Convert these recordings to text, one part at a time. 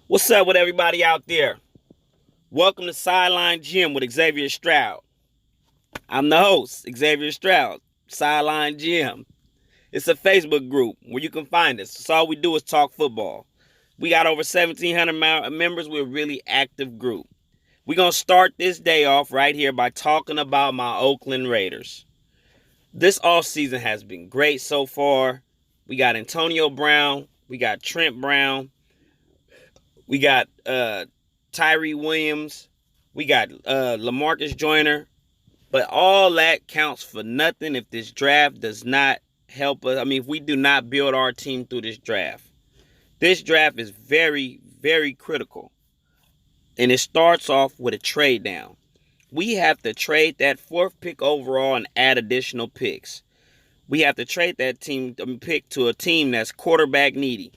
What's up with everybody out there? Welcome to Sideline Gym with Xavier Stroud. I'm the host, Xavier Stroud, Sideline Gym. It's a Facebook group where you can find us. So all we do is talk football. We got over 1,700 members. We're a really active group. We're going to start this day off right here by talking about my Oakland Raiders. This offseason has been great so far. We got Antonio Brown. We got Trent Brown. We got Tyree Williams. We got LaMarcus Joyner. But all that counts for nothing if this draft does not help us. I mean, if we do not build our team through this draft. This draft is very, very critical. And it starts off with a trade down. We have to trade that fourth pick overall and add additional picks. We have to trade that pick to a team that's quarterback needy,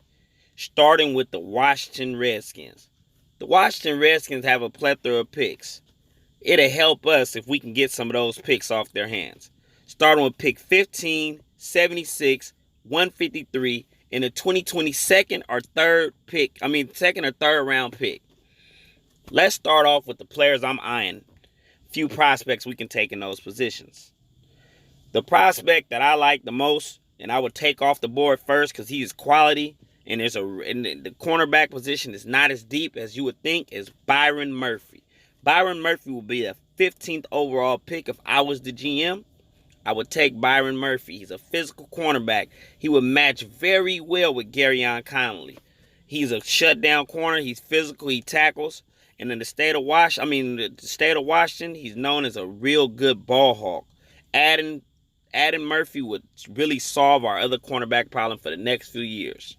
starting with the Washington Redskins. The Washington Redskins have a plethora of picks. It'll help us if we can get some of those picks off their hands. Starting with pick 15, 76, 153, and a 2020 second or third round pick. Let's start off with the players I'm eyeing. Few prospects we can take in those positions. The prospect that I like the most, and I would take off the board first because he is quality, and the cornerback position is not as deep as you would think, is Byron Murphy. Byron Murphy will be a 15th overall pick. If I was the GM, I would take Byron Murphy. He's a physical cornerback. He would match very well with Garyon Connolly. He's a shutdown corner. He's physical. He tackles. And in the state of Washington, he's known as a real good ball hawk. Adding Murphy would really solve our other cornerback problem for the next few years.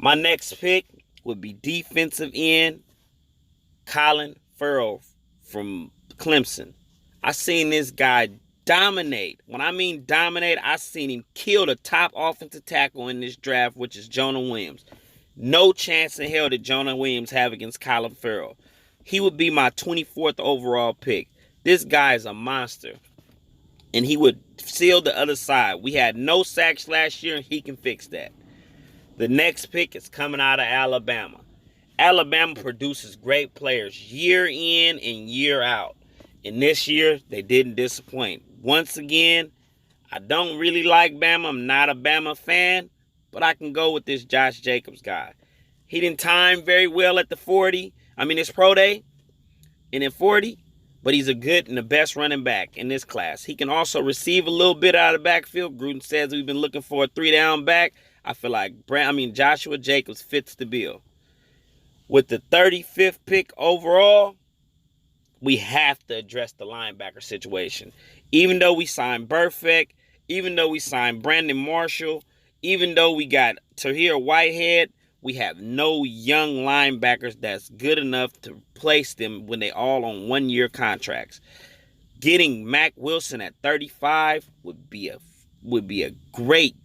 My next pick would be defensive end Colin Farrell from Clemson. I seen this guy dominate. When I mean dominate, I seen him kill the top offensive tackle in this draft, which is Jonah Williams. No chance in hell did Jonah Williams have against Colin Farrell. He would be my 24th overall pick. This guy is a monster. And he would seal the other side. We had no sacks last year, and he can fix that. The next pick is coming out of Alabama. Alabama produces great players year in and year out. And this year, they didn't disappoint. Once again, I don't really like Bama. I'm not a Bama fan. But I can go with this Josh Jacobs guy. He didn't time very well at the 40. His pro day. And in 40. But he's a good and the best running back in this class. He can also receive a little bit out of the backfield. Gruden says we've been looking for a 3-down back. I feel like Joshua Jacobs fits the bill. With the 35th pick overall, we have to address the linebacker situation. Even though we signed Burfict, even though we signed Brandon Marshall, even though we got Tahir Whitehead, we have no young linebackers that's good enough to replace them when they all on one-year contracts. Getting Mack Wilson at 35 would be a great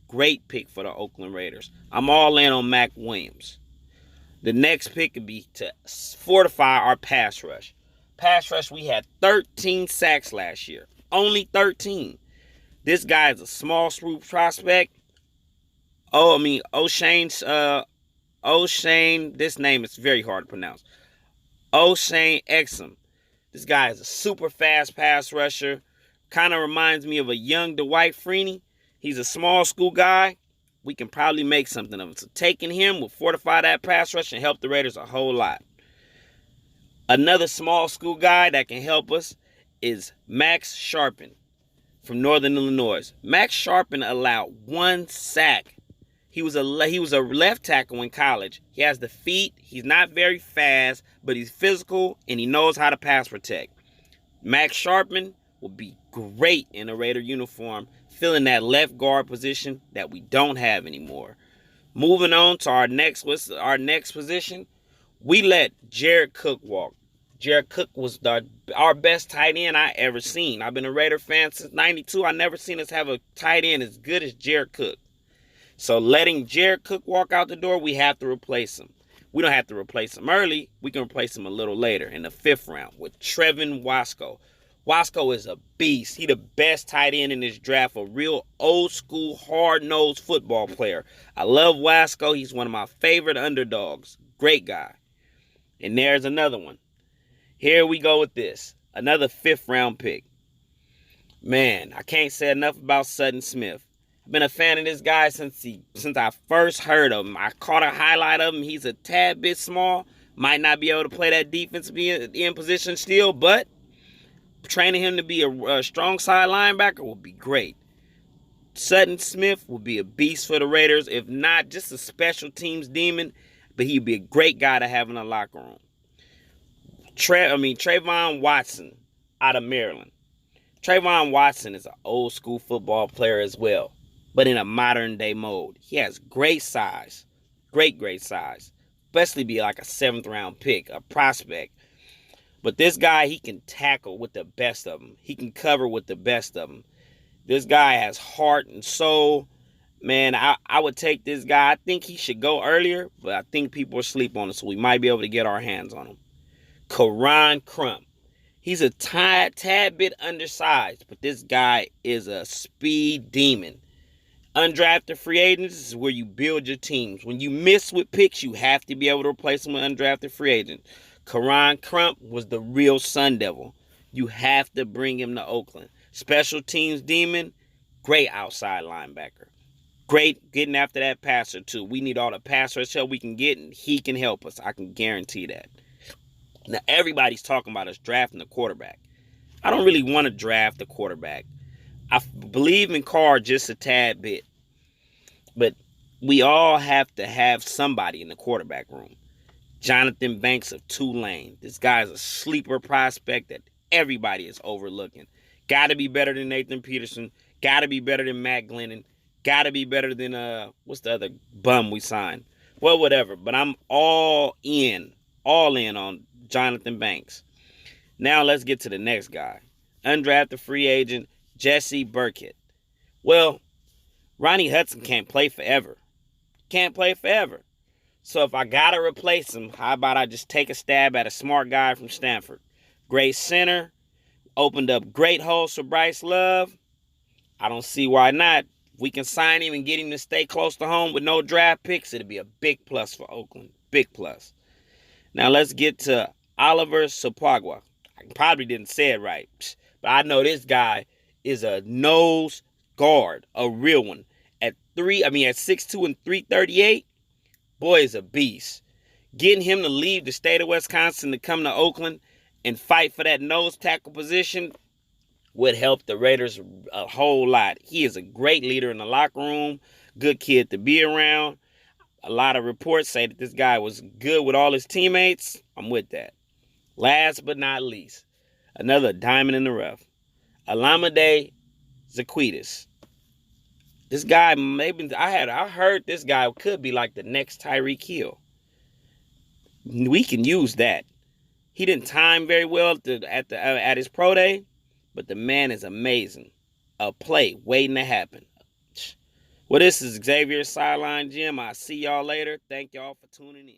pick for the Oakland Raiders. I'm all in on Mack Williams. The next pick would be to fortify our pass rush. Pass rush, we had 13 sacks last year. Only 13. This guy is a small swoop prospect. O'Shane, this name is very hard to pronounce. O'Shane Exum. This guy is a super fast pass rusher. Kind of reminds me of a young Dwight Freeney. He's a small school guy. We can probably make something of him. So taking him will fortify that pass rush and help the Raiders a whole lot. Another small school guy that can help us is Max Sharpen from Northern Illinois. Max Sharpen allowed 1 sack. He was a left tackle in college. He has the feet. He's not very fast, but he's physical, and he knows how to pass protect. Max Sharpen will be great in a Raider uniform, filling that left guard position that we don't have anymore. Moving on to our next position, we let Jared Cook walk. Jared Cook was our best tight end I ever seen. I've been a Raider fan since '92. I never seen us have a tight end as good as Jared Cook. So letting Jared Cook walk out the door, we have to replace him. We don't have to replace him early. We can replace him a little later in the 5th round with Trevin Wasco. Wasco is a beast. He the best tight end in this draft, a real old school, hard-nosed football player. I love Wasco. He's one of my favorite underdogs. Great guy. And there's another one. Here we go with this. Another 5th round pick. Man, I can't say enough about Sutton Smith. I've been a fan of this guy since I first heard of him. I caught a highlight of him. He's a tad bit small. Might not be able to play that defense, be in position still, but training him to be a strong side linebacker will be great. Sutton Smith will be a beast for the Raiders, if not just a special teams demon, but he'd be a great guy to have in the locker room. Trayvon Watson out of Maryland. Trayvon Watson is an old school football player as well, but in a modern day mode. He has great size, great size, especially be like a 7th round pick, a prospect. But this guy, he can tackle with the best of them. He can cover with the best of them. This guy has heart and soul. Man, I would take this guy. I think he should go earlier, but I think people are asleep on him, so we might be able to get our hands on him. Karan Crump. He's a tad bit undersized, but this guy is a speed demon. Undrafted free agents is where you build your teams. When you miss with picks, you have to be able to replace them with undrafted free agents. Karan Crump was the real Sun Devil. You have to bring him to Oakland. Special teams demon, great outside linebacker. Great getting after that passer, too. We need all the pass rush help we can get, and he can help us. I can guarantee that. Now, everybody's talking about us drafting a quarterback. I don't really want to draft a quarterback. I believe in Carr just a tad bit. But we all have to have somebody in the quarterback room. Jonathan Banks of Tulane. This guy's a sleeper prospect that everybody is overlooking. Got to be better than Nathan Peterson. Got to be better than Matt Glennon. Got to be better than, what's the other bum we signed? Well, whatever. But I'm all in on Jonathan Banks. Now let's get to the next guy. Undrafted free agent, Jesse Burkett. Well, Ronnie Hudson can't play forever. So if I got to replace him, how about I just take a stab at a smart guy from Stanford? Great center. Opened up great holes for Bryce Love. I don't see why not. If we can sign him and get him to stay close to home with no draft picks, it'll be a big plus for Oakland. Big plus. Now let's get to Oliver Sapagwa. I probably didn't say it right, but I know this guy is a nose guard, a real one. At 6'2" and 338, boy is a beast. Getting him to leave the state of Wisconsin to come to Oakland and fight for that nose tackle position would help the Raiders a whole lot. He is a great leader in the locker room, good kid to be around. A lot of reports say that this guy was good with all his teammates. I'm with that. Last but not least, another diamond in the rough. Alameda Zaquitas. This guy, I heard this guy could be like the next Tyreek Hill. We can use that. He didn't time very well at his pro day, but the man is amazing. A play waiting to happen. Well, this is Xavier's Sideline Gym. I'll see y'all later. Thank y'all for tuning in.